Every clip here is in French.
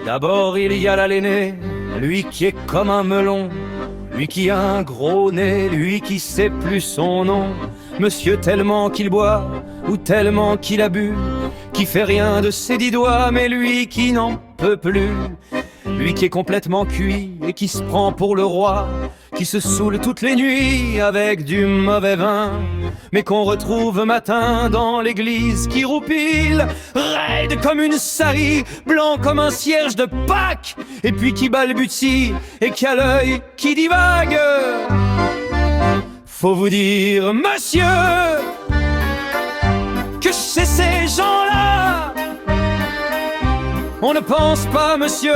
D'abord il y a là l'aîné, lui qui est comme un melon, lui qui a un gros nez, lui qui sait plus son nom. Monsieur tellement qu'il boit, ou tellement qu'il a bu, qui fait rien de ses 10 doigts, mais lui qui n'en peut plus. Lui qui est complètement cuit et qui se prend pour le roi, qui se saoule toutes les nuits avec du mauvais vin, mais qu'on retrouve matin dans l'église, qui roupille, raide comme une sarie, blanc comme un cierge de Pâques, et puis qui balbutie et qui a l'œil qui divague. Faut vous dire, monsieur, que chez ces gens-là, on ne pense pas, monsieur,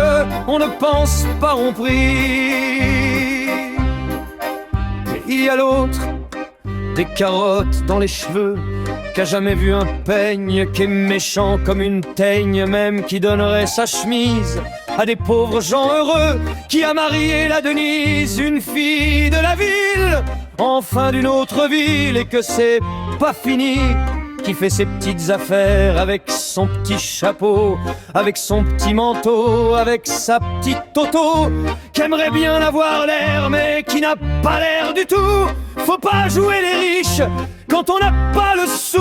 on ne pense pas, on prie. Et il y a l'autre, des carottes dans les cheveux, qui a jamais vu un peigne, qui est méchant comme une teigne, même qui donnerait sa chemise à des pauvres gens heureux, qui a marié la Denise, une fille de la ville, enfin d'une autre ville, et que c'est pas fini, qui fait ses petites affaires avec son petit chapeau, avec son petit manteau, avec sa petite auto, qui aimerait bien avoir l'air, mais qui n'a pas l'air du tout. Faut pas jouer les riches quand on n'a pas le sou.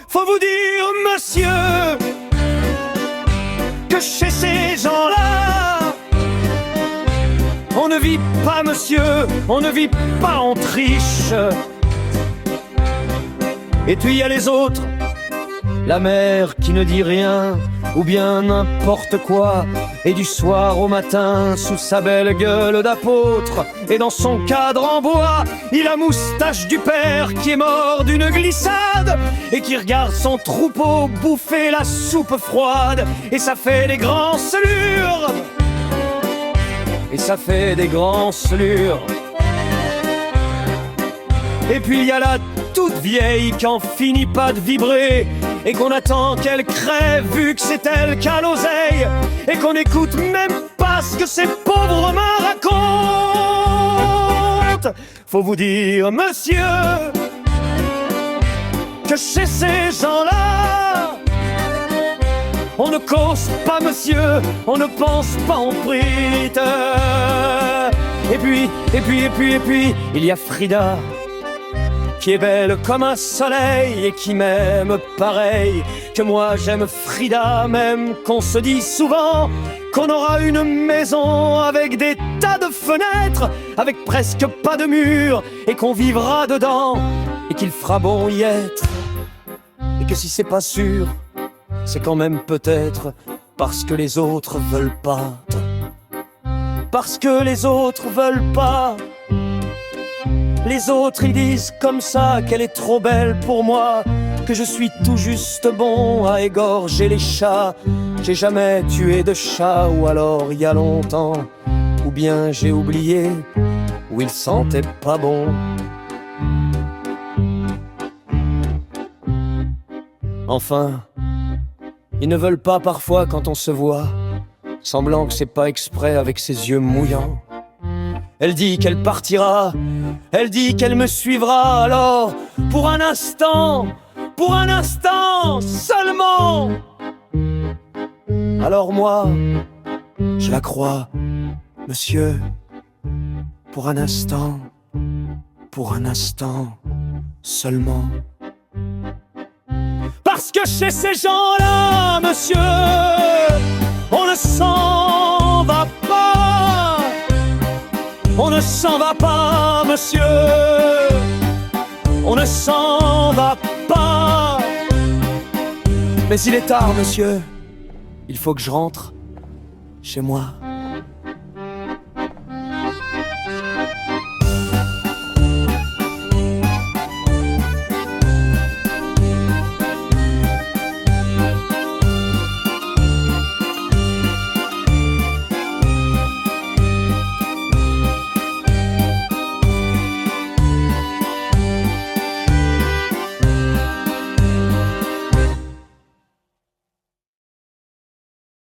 Faut vous dire, monsieur, que chez ces gens-là, on ne vit pas, monsieur, on ne vit pas en triche. Et puis il y a les autres, la mère qui ne dit rien, ou bien n'importe quoi, et du soir au matin, sous sa belle gueule d'apôtre, et dans son cadre en bois, il a moustache du père qui est mort d'une glissade, et qui regarde son troupeau bouffer la soupe froide, et ça fait des grands celures, et ça fait des grands celures. Et puis il y a la toute vieille qui en finit pas de vibrer, et qu'on attend qu'elle crève vu que c'est elle qui a l'oseille, et qu'on n'écoute même pas ce que ces pauvres mains racontent. Faut vous dire, monsieur, que chez ces gens-là, on ne cause pas, monsieur, on ne pense pas, on prie. Et puis, il y a Frida, qui est belle comme un soleil et qui m'aime pareil que moi j'aime Frida, même qu'on se dit souvent qu'on aura une maison avec des tas de fenêtres, avec presque pas de murs, et qu'on vivra dedans, et qu'il fera bon y être, et que si c'est pas sûr, c'est quand même peut-être parce que les autres veulent pas, parce que les autres veulent pas. Les autres ils disent comme ça qu'elle est trop belle pour moi, que je suis tout juste bon à égorger les chats. J'ai jamais tué de chat, ou alors il y a longtemps, ou bien j'ai oublié, ou il sentait pas bon. Enfin, ils ne veulent pas parfois quand on se voit, semblant que c'est pas exprès avec ses yeux mouillants. Elle dit qu'elle partira, elle dit qu'elle me suivra, alors pour un instant seulement. Alors moi, je la crois, monsieur, pour un instant seulement. Parce que chez ces gens-là, monsieur, on ne s'en va pas. On ne s'en va pas, monsieur, on ne s'en va pas. Mais il est tard, monsieur, il faut que je rentre chez moi.